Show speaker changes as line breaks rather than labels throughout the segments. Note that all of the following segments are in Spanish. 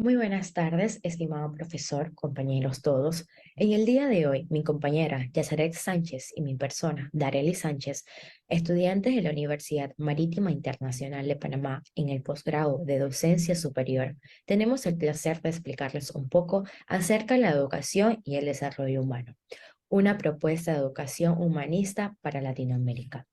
Muy buenas tardes, estimado profesor, compañeros todos. En el día de hoy, mi compañera Yazaret Sánchez y mi persona, Darely Sánchez, estudiantes de la Universidad Marítima Internacional de Panamá en el posgrado de Docencia Superior, tenemos el placer de explicarles un poco acerca de la educación y el desarrollo humano, una propuesta de educación humanista para Latinoamérica.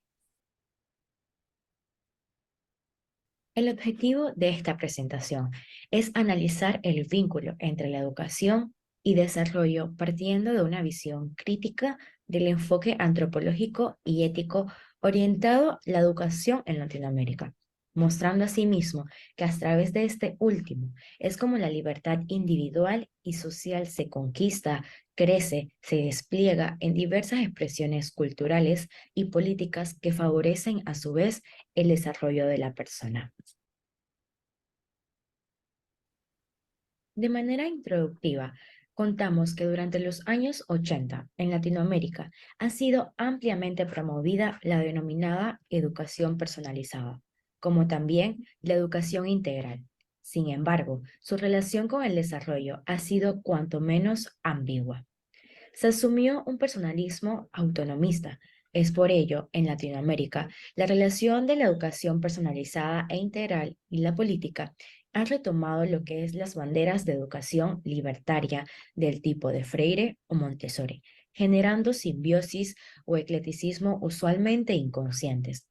El objetivo de esta presentación es analizar el vínculo entre la educación y desarrollo partiendo de una visión crítica del enfoque antropológico y ético orientado a la educación en Latinoamérica, mostrando asimismo que a través de este último es como la libertad individual y social se conquista, crece, se despliega en diversas expresiones culturales y políticas que favorecen a su vez el desarrollo de la persona. De manera introductiva, contamos que durante los años 80 en Latinoamérica ha sido ampliamente promovida la denominada educación personalizada, como también la educación integral. Sin embargo, su relación con el desarrollo ha sido cuanto menos ambigua. Se asumió un personalismo autonomista. Es por ello, en Latinoamérica, la relación de la educación personalizada e integral y la política han retomado lo que es las banderas de educación libertaria del tipo de Freire o Montessori, generando simbiosis o eclecticismo usualmente inconscientes.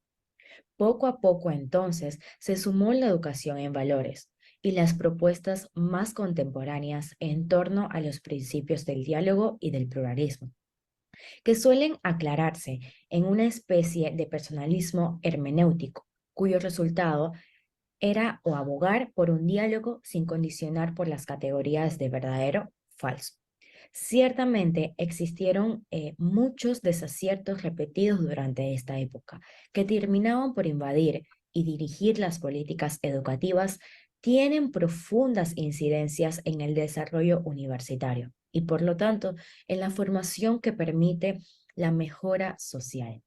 Poco a poco entonces se sumó la educación en valores y las propuestas más contemporáneas en torno a los principios del diálogo y del pluralismo, que suelen aclararse en una especie de personalismo hermenéutico, cuyo resultado era o abogar por un diálogo sin condicionar por las categorías de verdadero, falso. Ciertamente existieron muchos desaciertos repetidos durante esta época que terminaban por invadir y dirigir las políticas educativas, tienen profundas incidencias en el desarrollo universitario y por lo tanto en la formación que permite la mejora social.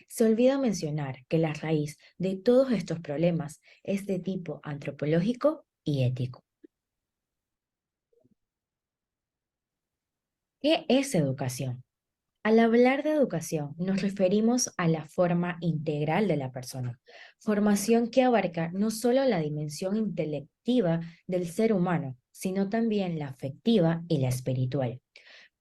Se olvida mencionar que la raíz de todos estos problemas es de tipo antropológico y ético. ¿Qué es educación? Al hablar de educación, nos referimos a la forma integral de la persona, formación que abarca no solo la dimensión intelectiva del ser humano, sino también la afectiva y la espiritual.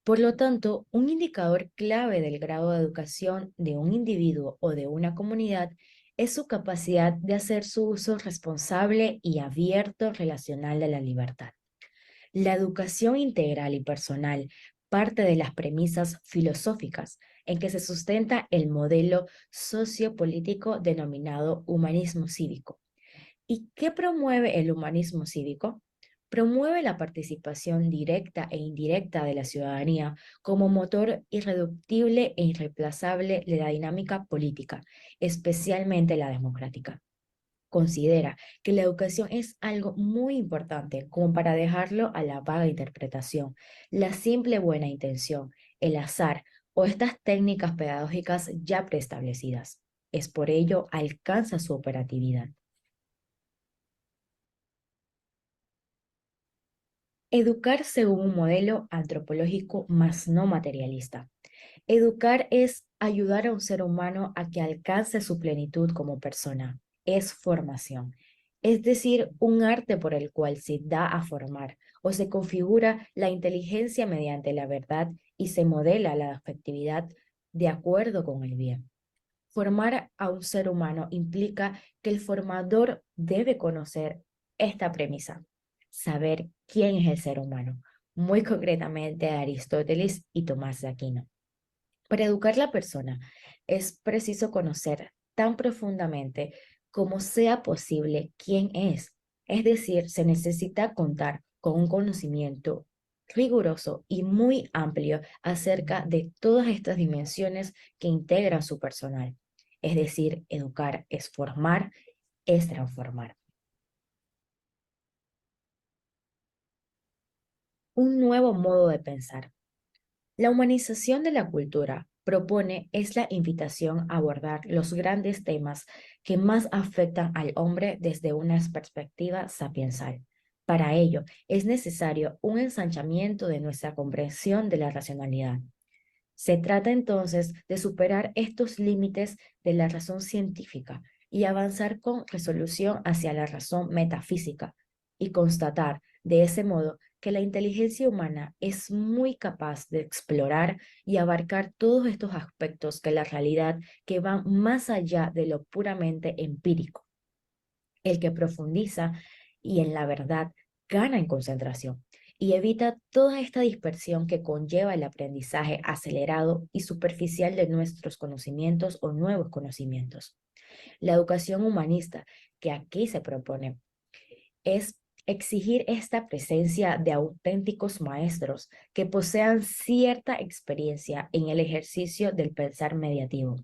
Por lo tanto, un indicador clave del grado de educación de un individuo o de una comunidad es su capacidad de hacer su uso responsable y abierto relacional de la libertad. La educación integral y personal parte de las premisas filosóficas en que se sustenta el modelo sociopolítico denominado humanismo cívico. ¿Y qué promueve el humanismo cívico? Promueve la participación directa e indirecta de la ciudadanía como motor irreductible e irreemplazable de la dinámica política, especialmente la democrática. Considera que la educación es algo muy importante como para dejarlo a la vaga interpretación, la simple buena intención, el azar o estas técnicas pedagógicas ya preestablecidas. Es por ello alcanza su operatividad. Educar según un modelo antropológico más no materialista. Educar es ayudar a un ser humano a que alcance su plenitud como persona. Es formación. Es decir, un arte por el cual se da a formar o se configura la inteligencia mediante la verdad y se modela la afectividad de acuerdo con el bien. Formar a un ser humano implica que el formador debe conocer esta premisa, saber quién es el ser humano, muy concretamente Aristóteles y Tomás de Aquino. Para educar la persona es preciso conocer tan profundamente como sea posible quién es decir, se necesita contar con un conocimiento riguroso y muy amplio acerca de todas estas dimensiones que integran su personal. Es decir, educar es formar, es transformar. Un nuevo modo de pensar. La humanización de la cultura propone es la invitación a abordar los grandes temas que más afectan al hombre desde una perspectiva sapiensal. Para ello, es necesario un ensanchamiento de nuestra comprensión de la racionalidad. Se trata entonces de superar estos límites de la razón científica y avanzar con resolución hacia la razón metafísica y constatar de ese modo que la inteligencia humana es muy capaz de explorar y abarcar todos estos aspectos de la realidad que van más allá de lo puramente empírico. El que profundiza y en la verdad gana en concentración y evita toda esta dispersión que conlleva el aprendizaje acelerado y superficial de nuestros conocimientos o nuevos conocimientos. La educación humanista que aquí se propone es exigir esta presencia de auténticos maestros que posean cierta experiencia en el ejercicio del pensar meditativo.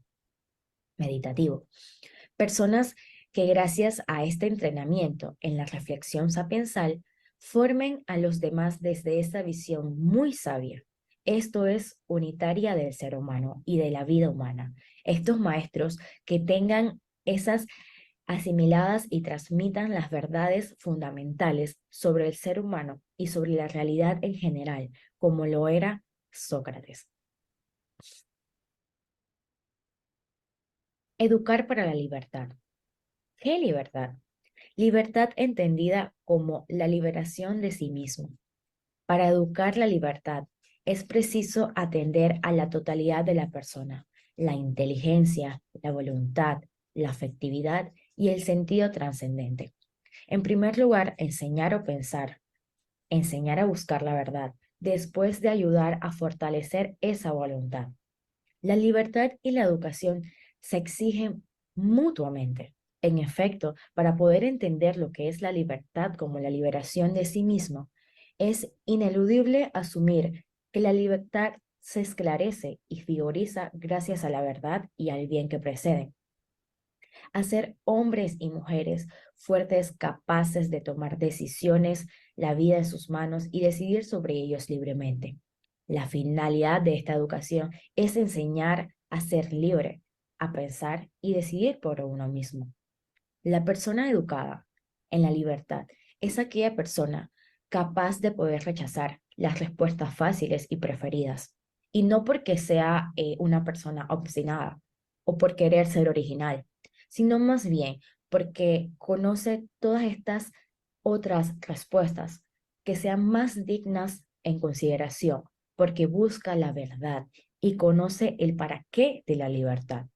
Personas que gracias a este entrenamiento en la reflexión sapiensal formen a los demás desde esta visión muy sabia. Esto es unitaria del ser humano y de la vida humana. Estos maestros que tengan esas asimiladas y transmitan las verdades fundamentales sobre el ser humano y sobre la realidad en general, como lo era Sócrates. Educar para la libertad. ¿Qué libertad? Libertad entendida como la liberación de sí mismo. Para educar la libertad es preciso atender a la totalidad de la persona, la inteligencia, la voluntad, la afectividad y el sentido trascendente. En primer lugar, enseñar o pensar, enseñar a buscar la verdad, después de ayudar a fortalecer esa voluntad. La libertad y la educación se exigen mutuamente. En efecto, para poder entender lo que es la libertad como la liberación de sí mismo, es ineludible asumir que la libertad se esclarece y figuriza gracias a la verdad y al bien que preceden. Hacer hombres y mujeres fuertes, capaces de tomar decisiones, la vida en sus manos y decidir sobre ellos libremente. La finalidad de esta educación es enseñar a ser libre, a pensar y decidir por uno mismo. La persona educada en la libertad es aquella persona capaz de poder rechazar las respuestas fáciles y preferidas, y no porque sea una persona obstinada o por querer ser original, sino más bien porque conoce todas estas otras respuestas que sean más dignas en consideración, porque busca la verdad y conoce el para qué de la libertad.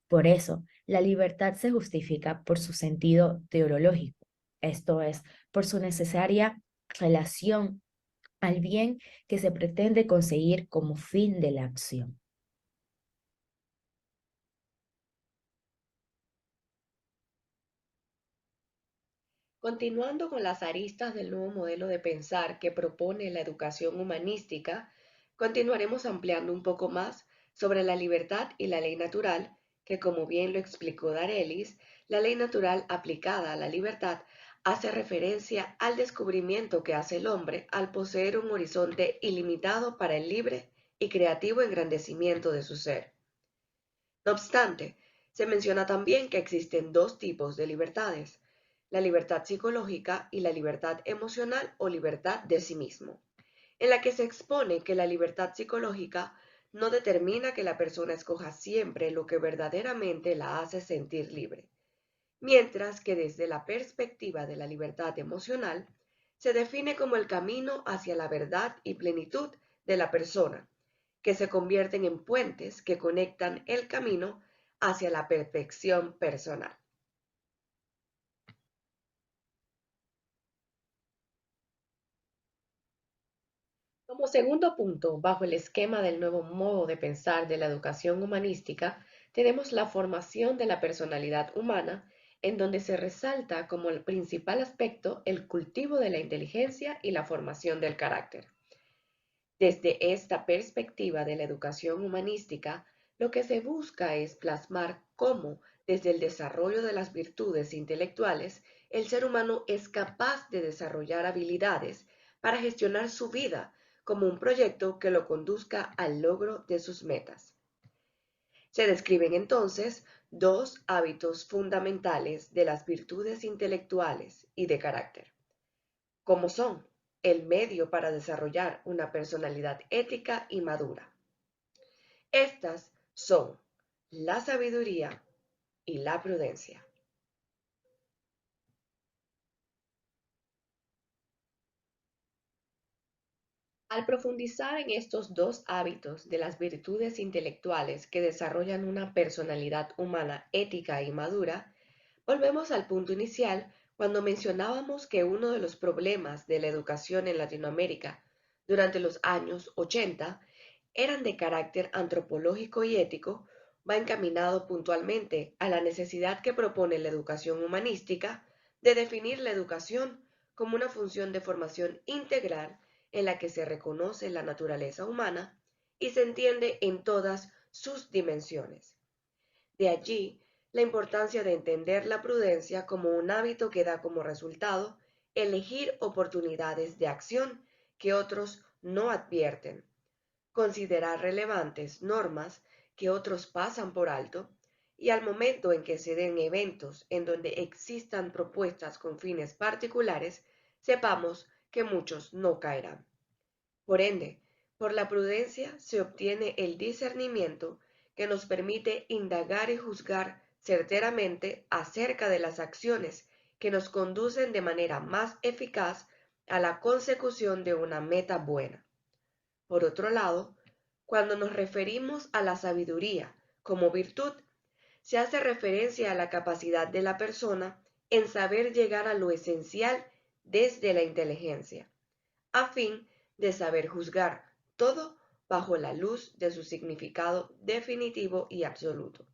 Por eso, la libertad se justifica por su sentido teológico, esto es, por su necesaria relación al bien que se pretende conseguir como fin de la acción.
Continuando con las aristas del nuevo modelo de pensar que propone la educación humanística, continuaremos ampliando un poco más sobre la libertad y la ley natural, que como bien lo explicó Darelis, la ley natural aplicada a la libertad hace referencia al descubrimiento que hace el hombre al poseer un horizonte ilimitado para el libre y creativo engrandecimiento de su ser. No obstante, se menciona también que existen dos tipos de libertades: la libertad psicológica y la libertad emocional o libertad de sí mismo, en la que se expone que la libertad psicológica no determina que la persona escoja siempre lo que verdaderamente la hace sentir libre, mientras que desde la perspectiva de la libertad emocional se define como el camino hacia la verdad y plenitud de la persona, que se convierten en puentes que conectan el camino hacia la perfección personal. Como segundo punto, bajo el esquema del nuevo modo de pensar de la educación humanística, tenemos la formación de la personalidad humana, en donde se resalta como el principal aspecto el cultivo de la inteligencia y la formación del carácter. Desde esta perspectiva de la educación humanística, lo que se busca es plasmar cómo, desde el desarrollo de las virtudes intelectuales, el ser humano es capaz de desarrollar habilidades para gestionar su vida como un proyecto que lo conduzca al logro de sus metas. Se describen entonces dos hábitos fundamentales de las virtudes intelectuales y de carácter. como son el medio para desarrollar una personalidad ética y madura. Estas son la sabiduría y la prudencia. Al profundizar en estos dos hábitos de las virtudes intelectuales que desarrollan una personalidad humana ética y madura, volvemos al punto inicial cuando mencionábamos que uno de los problemas de la educación en Latinoamérica durante los años 80 eran de carácter antropológico y ético, va encaminado puntualmente a la necesidad que propone la educación humanística de definir la educación como una función de formación integral en la que se reconoce la naturaleza humana y se entiende en todas sus dimensiones. De allí la importancia de entender la prudencia como un hábito que da como resultado elegir oportunidades de acción que otros no advierten, considerar relevantes normas que otros pasan por alto y al momento en que se den eventos en donde existan propuestas con fines particulares, sepamos que muchos no caerán. Por ende, por la prudencia se obtiene el discernimiento que nos permite indagar y juzgar certeramente acerca de las acciones que nos conducen de manera más eficaz a la consecución de una meta buena. Por otro lado, cuando nos referimos a la sabiduría como virtud, se hace referencia a la capacidad de la persona en saber llegar a lo esencial desde la inteligencia, a fin de saber juzgar todo bajo la luz de su significado definitivo y absoluto.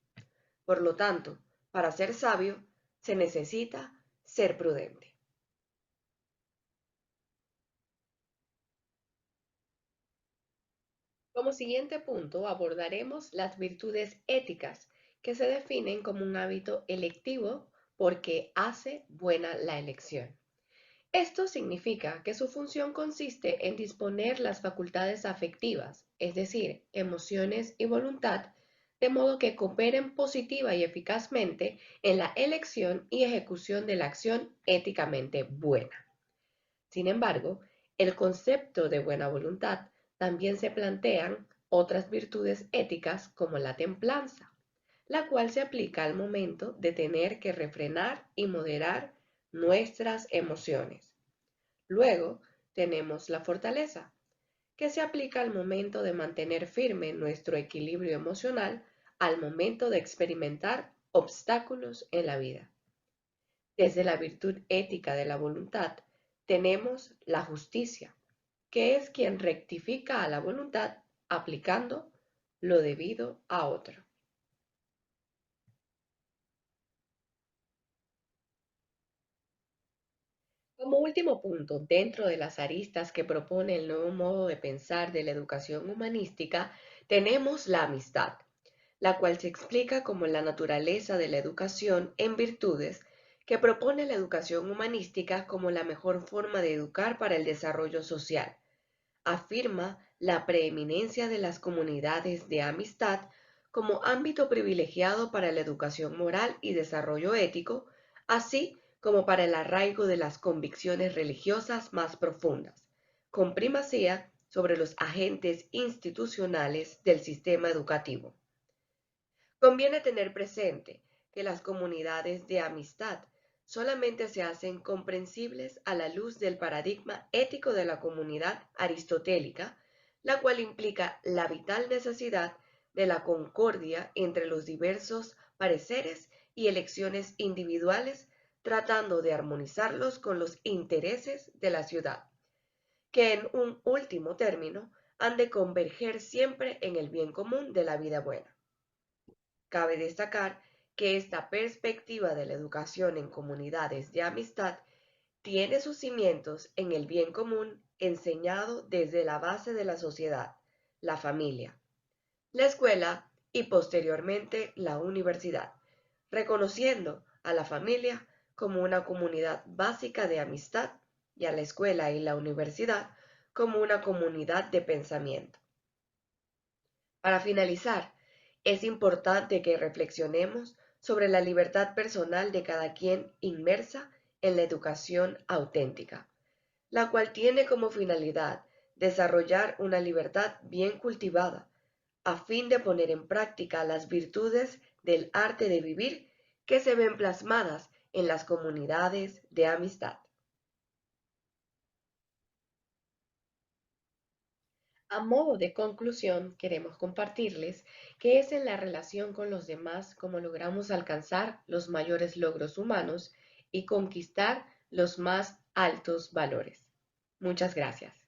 Por lo tanto, para ser sabio, se necesita ser prudente. Como siguiente punto abordaremos las virtudes éticas, que se definen como un hábito electivo porque hace buena la elección. Esto significa que su función consiste en disponer las facultades afectivas, es decir, emociones y voluntad, de modo que cooperen positiva y eficazmente en la elección y ejecución de la acción éticamente buena. Sin embargo, el concepto de buena voluntad también se plantean otras virtudes éticas como la templanza, la cual se aplica al momento de tener que refrenar y moderar nuestras emociones. Luego tenemos la fortaleza, que se aplica al momento de mantener firme nuestro equilibrio emocional al momento de experimentar obstáculos en la vida. Desde la virtud ética de la voluntad tenemos la justicia, que es quien rectifica a la voluntad aplicando lo debido a otro. Como último punto, dentro de las aristas que propone el nuevo modo de pensar de la educación humanística, tenemos la amistad, la cual se explica como la naturaleza de la educación en virtudes que propone la educación humanística como la mejor forma de educar para el desarrollo social. Afirma la preeminencia de las comunidades de amistad como ámbito privilegiado para la educación moral y desarrollo ético, así como para el arraigo de las convicciones religiosas más profundas, con primacía sobre los agentes institucionales del sistema educativo. Conviene tener presente que las comunidades de amistad solamente se hacen comprensibles a la luz del paradigma ético de la comunidad aristotélica, la cual implica la vital necesidad de la concordia entre los diversos pareceres y elecciones individuales, tratando de armonizarlos con los intereses de la ciudad, que en un último término han de converger siempre en el bien común de la vida buena. Cabe destacar que esta perspectiva de la educación en comunidades de amistad tiene sus cimientos en el bien común enseñado desde la base de la sociedad, la familia, la escuela y posteriormente la universidad, reconociendo a la familia como una comunidad básica de amistad y a la escuela y la universidad como una comunidad de pensamiento. Para finalizar, es importante que reflexionemos sobre la libertad personal de cada quien inmersa en la educación auténtica. la cual tiene como finalidad desarrollar una libertad bien cultivada, a fin de poner en práctica las virtudes del arte de vivir que se ven plasmadas en las comunidades de amistad. A modo de conclusión, queremos compartirles que es en la relación con los demás como logramos alcanzar los mayores logros humanos y conquistar los más altos valores. Muchas gracias.